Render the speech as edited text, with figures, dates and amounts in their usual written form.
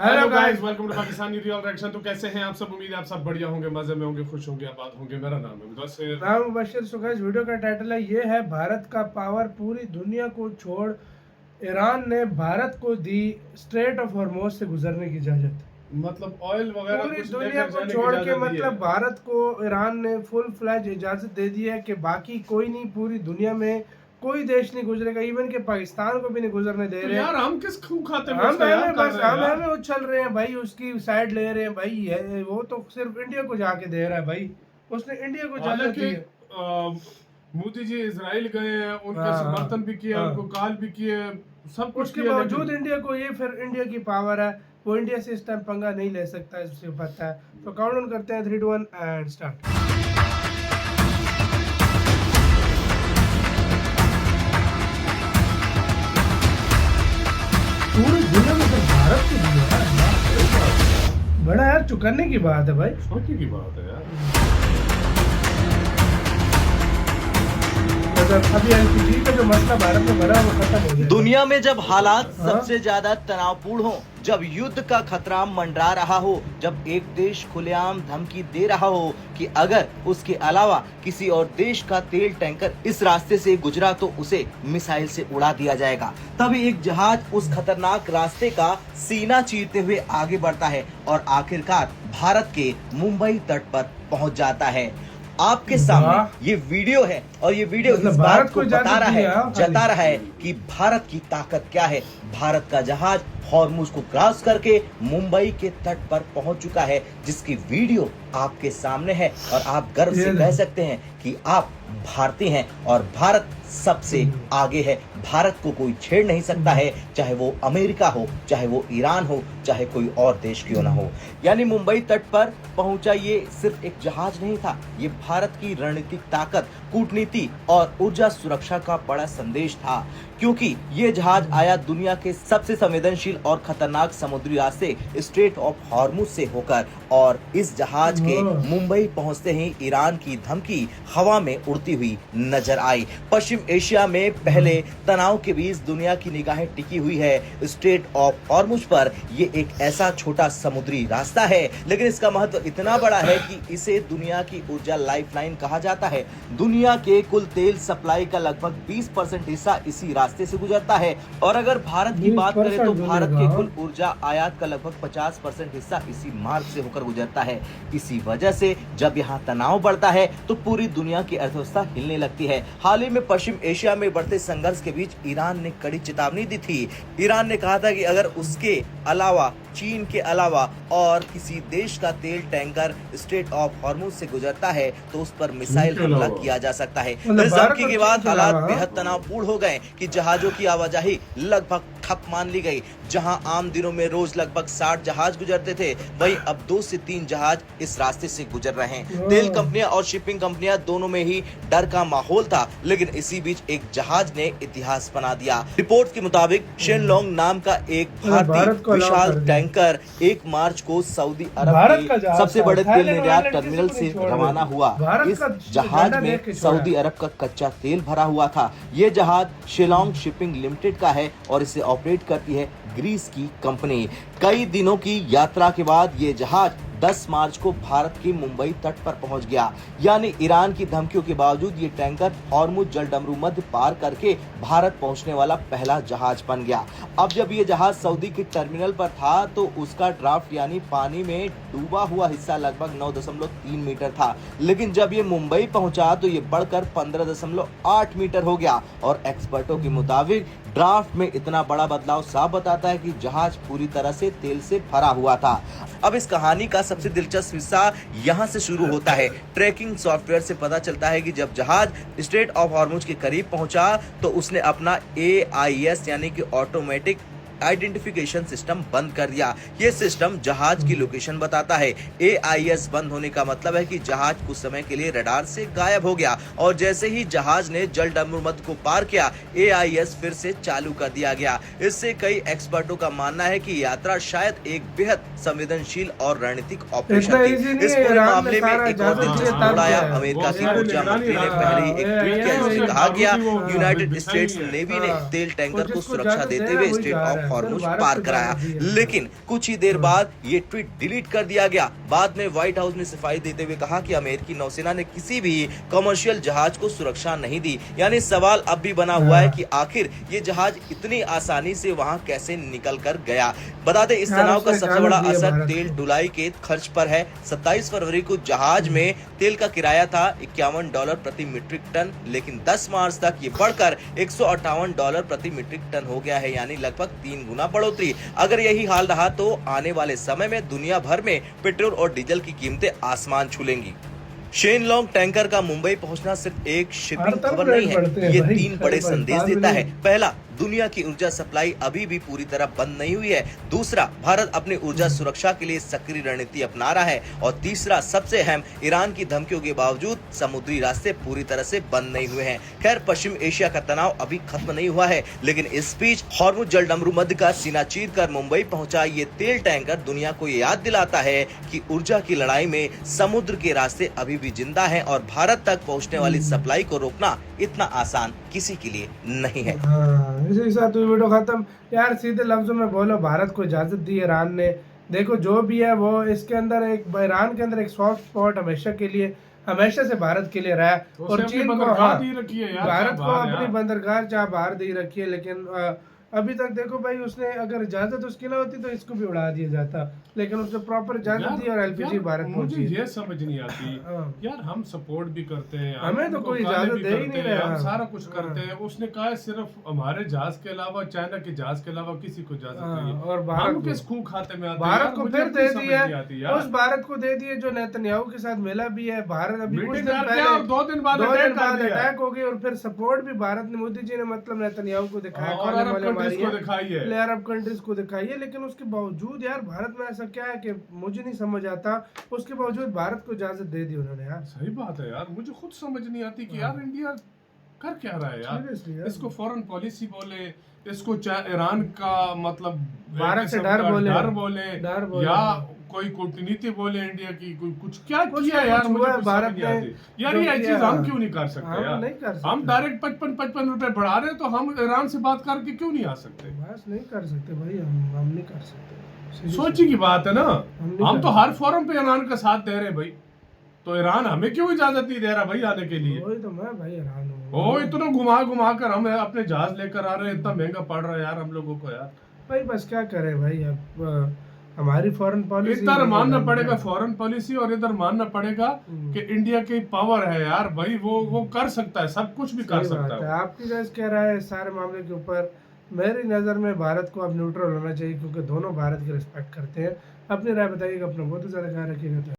Hello guys, welcome to Pakistani real reaction. तो कैसे हैं आप सब? उम्मीद है आप सब बढ़िया होंगे, मजे में होंगे, खुश होंगे, आबाद होंगे। मेरा नाम है मुदस्सिर। नाम मुबश्शिर। सो गाइस, वीडियो का टाइटल है ये है भारत का पावर पूरी दुनिया को छोड़ ईरान ने भारत को दी स्ट्रेट ऑफ हॉर्मोज से गुजरने की इजाजत। मतलब ऑयल वगैरह पूरी कुछ दुनिया लेकर को जाने छोड़ की के इजाजत दी है। मतलब भारत को ईरान ने फुल फ्लैज इजाजत दे दी है कि बाकी कोई नहीं, पूरी दुनिया में कोई देश नहीं गुजरेगा, इवन के पाकिस्तान को भी नहीं गुजरने दे तो रहे। यार हम किस खून खाते में हम उसका यार हमें कर बस रहे हैं हम यार? हमें उछल रहे हैं भाई, उसकी साइड ले रहे हैं भाई। है वो तो सिर्फ इंडिया को जाके दे रहा है भाई, उसने इंडिया को इजाजत दी हालांकि है। मोदी जी इजराइल गए हैं, उनके हाँ, समर्थन भी किए, हाँ। उनको कॉल भी किए, सब कुछ उसके किया, बावजूद लेकिन इंडिया को ये फिर इंडिया की पावर है, वो इंडिया से इस टाइम पंगा नहीं ले सकता, इससे पता है। तो काउंट डाउन करते हैं 3 2 1 एंड स्टार्ट। पूरी दुनिया में तो भारत की दुनिया है, बड़ा यार चुकन्ने की बात है भाई। सोचने की बात है यार। अभी एलपीजी का जो मसला भारत में भरा है वो खत्म हो गया। दुनिया में जब हालात हाँ? सबसे ज्यादा तनावपूर्ण हो, जब युद्ध का खतरा मंडरा रहा हो, जब एक देश खुलेआम धमकी दे रहा हो कि अगर उसके अलावा किसी और देश का तेल टैंकर इस रास्ते से गुजरा तो उसे मिसाइल से उड़ा दिया जाएगा, तभी एक जहाज उस खतरनाक रास्ते का सीना चीरते हुए आगे बढ़ता है और आखिरकार भारत के मुंबई तट पर पहुंच जाता है। आपके सामने ये वीडियो है और ये वीडियो मतलब इस बात को इजाजत बता रहा दी है, है, जता रहा है कि भारत की ताकत क्या है। भारत का जहाज हॉर्मुज को क्रॉस करके मुंबई के तट पर पहुंच चुका है, जिसकी वीडियो आपके सामने है और आप गर्व से कह सकते हैं कि आप भारतीय हैं और भारत सबसे आगे है। भारत को कोई छेड़ नहीं सकता है, चाहे वो अमेरिका हो, चाहे वो ईरान हो, चाहे कोई और देश क्यों ना हो। यानी मुंबई तट पर पहुंचा ये सिर्फ एक जहाज नहीं था, ये भारत की रणनीतिक ताकत, कूटनीति और ऊर्जा सुरक्षा का बड़ा संदेश था, क्योंकि ये जहाज आया दुनिया के सबसे संवेदनशील और खतरनाक समुद्री रास्ते स्ट्रेट ऑफ हॉर्मुज से होकर, और इस जहाज के मुंबई पहुंचते ही ईरान की धमकी हवा में उड़ती हुई नजर आई। पश्चिम एशिया में पहले तनाव के बीच दुनिया की निगाहें टिकी हुई है स्ट्रेट ऑफ हॉर्मुज पर। ये एक ऐसा छोटा समुद्री रास्ता है, लेकिन इसका महत्व इतना बड़ा है कि इसे दुनिया की ऊर्जा लाइफलाइन कहा जाता है। दुनिया के कुल तेल सप्लाई का लगभग 20% हिस्सा इसी रास्ते से गुजरता है, और अगर भारत की बात करें तो भारत के कुल ऊर्जा आयात का लगभग 50% हिस्सा इसी मार्ग से होकर गुजरता है। इसी वजह से जब यहाँ तनाव बढ़ता है तो पूरी दुनिया की अर्थव्यवस्था हिलने लगती है। हाल ही में पश्चिम एशिया में बढ़ते संघर्ष के बीच ईरान ने कड़ी चेतावनी दी थी। ईरान ने कहा था कि अगर उसके अलावा, चीन के अलावा और किसी देश का तेल टैंकर स्ट्रेट ऑफ हॉर्मुज से गुजरता है तो उस पर मिसाइल हमला किया जा सकता है। इस धमकी के बाद हालात बेहद तनावपूर्ण हो गए कि जहाजों की आवाजाही लगभग ठप मान ली गई। जहां आम दिनों में रोज लगभग 60 जहाज गुजरते थे, वहीं अब 2 से 3 जहाज इस रास्ते से गुजर रहे हैं। तेल कंपनियां और शिपिंग कंपनियां दोनों में ही डर का माहौल था, लेकिन इसी बीच एक जहाज ने इतिहास बना दिया। रिपोर्ट के मुताबिक शेनलोंग नाम का एक भारतीय विशाल टैंकर 1 मार्च को सऊदी अरब के सबसे बड़े तेल निर्यात टर्मिनल से रवाना हुआ। इस जहाज में सऊदी अरब का कच्चा तेल भरा हुआ था। ये जहाज शेलोंग शिपिंग लिमिटेड का है और इसे ऑपरेट करती है ग्रीस की कंपनी। कई दिनों की यात्रा के बाद ये जहाज 10 मार्च को भारत की मुंबई तट पर पहुंच गया। यानी ईरान की धमकियों के बावजूद ये टैंकर हॉर्मुज जलडमरू मध्य पार करके भारत पहुंचने वाला पहला जहाज बन गया। अब जब ये जहाज सऊदी के टर्मिनल पर था तो उसका ड्राफ्ट यानी पानी में डूबा हुआ हिस्सा लगभग 9.3 मीटर था, लेकिन जब ये मुंबई पहुंचा तो ये बढ़कर 15.8 मीटर हो गया। और एक्सपर्टों के मुताबिक ड्राफ्ट में इतना बड़ा बदलाव साफ बताता है कि जहाज पूरी तरह से तेल से भरा हुआ था। अब इस कहानी का सबसे दिलचस्प हिस्सा यहाँ से शुरू होता है। ट्रैकिंग सॉफ्टवेयर से पता चलता है कि जब जहाज स्ट्रेट ऑफ हॉर्मुज के करीब पहुंचा तो उसने अपना AIS यानी कि ऑटोमेटिक आइडेंटिफिकेशन सिस्टम बंद कर दिया। ये सिस्टम जहाज की लोकेशन बताता है। AIS बंद होने का मतलब है कि जहाज कुछ समय के लिए रडार से गायब हो गया, और जैसे ही जहाज ने जलडमरू मध्य को पार किया, AIS फिर से चालू कर दिया गया। इससे कई एक्सपर्टों का मानना है कि यात्रा शायद एक बेहद संवेदनशील और रणनीतिक ऑपरेशन थी। इस पूरे मामले में एक और दिलचस्प मोड़ आया। अमेरिका की ऊर्जा मंत्री ने पहले ही एक ट्वीट किया जिसमें कहा गया यूनाइटेड स्टेट्स नेवी ने तेल टैंकर को सुरक्षा देते हुए स्ट्रेट ऑफ हॉर्मुज भारत पार को कराया। इजाजत दी है। लेकिन कुछ ही देर बाद ये ट्वीट डिलीट कर दिया गया। बाद में व्हाइट हाउस ने सफाई देते हुए कहा कि अमेरिकी नौसेना ने किसी भी कमर्शियल जहाज को सुरक्षा नहीं दी। यानी सवाल अब भी बना हुआ है कि आखिर ये जहाज इतनी आसानी से वहां कैसे निकल कर गया। बता दें इस तनाव का सबसे बड़ा असर तेल ढुलाई के खर्च पर है। 27 फरवरी को जहाज में तेल का किराया था $51 प्रति मीट्रिक टन, लेकिन 10 मार्च तक ये बढ़कर $158 प्रति मीट्रिक टन हो गया है, यानी लगभग 3 गुना बढ़ोतरी। अगर यही हाल रहा तो आने वाले समय में दुनिया भर में पेट्रोल और डीजल की कीमतें आसमान छू लेंगी। शेन लॉन्ग टैंकर का मुंबई पहुंचना सिर्फ एक शिपिंग खबर नहीं है, ये 3 बड़े संदेश देता है। पहला, दुनिया की ऊर्जा सप्लाई अभी भी पूरी तरह बंद नहीं हुई है। दूसरा, भारत अपनी ऊर्जा सुरक्षा के लिए सक्रिय रणनीति अपना रहा है। और तीसरा, सबसे अहम, ईरान की धमकियों के बावजूद समुद्री रास्ते पूरी तरह से बंद नहीं हुए हैं। खैर, पश्चिम एशिया का तनाव अभी खत्म नहीं हुआ है, लेकिन इस बीच हॉर्मुज जलडमरू मध्य का सीना चीर कर मुंबई पहुंचा ये तेल टैंकर दुनिया को ये याद दिलाता है कि ऊर्जा की लड़ाई में समुद्र के रास्ते अभी भी जिंदा हैं और भारत तक पहुंचने वाली सप्लाई को रोकना इतना आसान किसी के लिए नहीं है। इसी के साथ वीडियो खत्म। यार सीधे लफ्जों में बोलो, भारत को इजाजत दी ईरान ने। देखो जो भी है वो इसके अंदर एक, ईरान के अंदर एक सॉफ्ट स्पॉट हमेशा के लिए, हमेशा से भारत के लिए रहा है। और चीन को भारत को अपनी बंदरगाह चाहे बाहर दी रखी है, लेकिन अभी तक देखो भाई, उसने अगर इजाजत उसकी ना होती तो इसको भी उड़ा दिया जाता, लेकिन उसने प्रॉपर इजाजत दी और एलपीजी भारत पहुंची। मुझे ये समझ नहीं आती यार, हम सपोर्ट भी करते हैं, हमें तो कोई इजाजत दे ही नहीं रहा, हम सारा कुछ करते हैं। उसने कहा सिर्फ हमारे जहाज के अलावा, चाइना के जहाज के अलावा किसी को इजाजत नहीं है। और भारत किस खूह खाते में भारत को फिर दे दिया, उस भारत को दे दिए जो नेतन्याहू के साथ मिला भी है। भारत अभी कुछ दिन पहले 2 दिन बाद अटैक हो गई और फिर सपोर्ट भी भारत ने, मोदी जी ने मतलब नेतन्याहू को दिखाया, अरब कंट्रीज को दिखाई है। लेकिन उसके बावजूद यार भारत में ऐसा क्या है कि मुझे नहीं समझ आता, उसके बावजूद भारत को इजाजत दे दी उन्होंने। यार सही बात है यार, मुझे खुद समझ नहीं आती कि यार इंडिया कर क्या रहा है यार। इसको फॉरेन पॉलिसी बोले, इसको ईरान का मतलब भारत से डर बोले या कोई कूटनीति बोले इंडिया की, कुछ क्या किया यार, मुझे भारत ने यार ये चीज हम क्यों नहीं कर सकते यार? नहीं कर सकते। हम डायरेक्ट 55 रुपए बढ़ा रहे हैं तो हम ईरान से बात करके क्यों नहीं आ सकते? बस नहीं कर सकते भाई, हम नहीं कर सकते। सोची की बात है ना, हम तो हर फोरम पे ईरान का साथ दे रहे हैं भाई, तो ईरान हमें क्यों इजाजत नहीं दे रहा भाई आने के लिए? वही तो मैं भाई हैरान हूँ। ओ इतना घुमा घुमा कर हम अपने जहाज लेकर आ रहे हैं, इतना महंगा पड़ रहा है यार हम लोगों को यार। भाई बस क्या करे भाई, अब हमारी फॉरेन पॉलिसी, इधर मानना पड़ेगा फॉरेन पॉलिसी और इधर मानना पड़ेगा कि इंडिया की पावर है यार भाई, वो कर सकता है, सब कुछ भी कर सकता है। आपकी जैसे कह रहा है इस सारे मामले के ऊपर, मेरी नज़र में भारत को अब न्यूट्रल होना चाहिए, क्योंकि दोनों भारत की रिस्पेक्ट करते हैं। अपनी राय बताइएगा, अपना बहुत ज़्यादा ख्याल रखिएगा।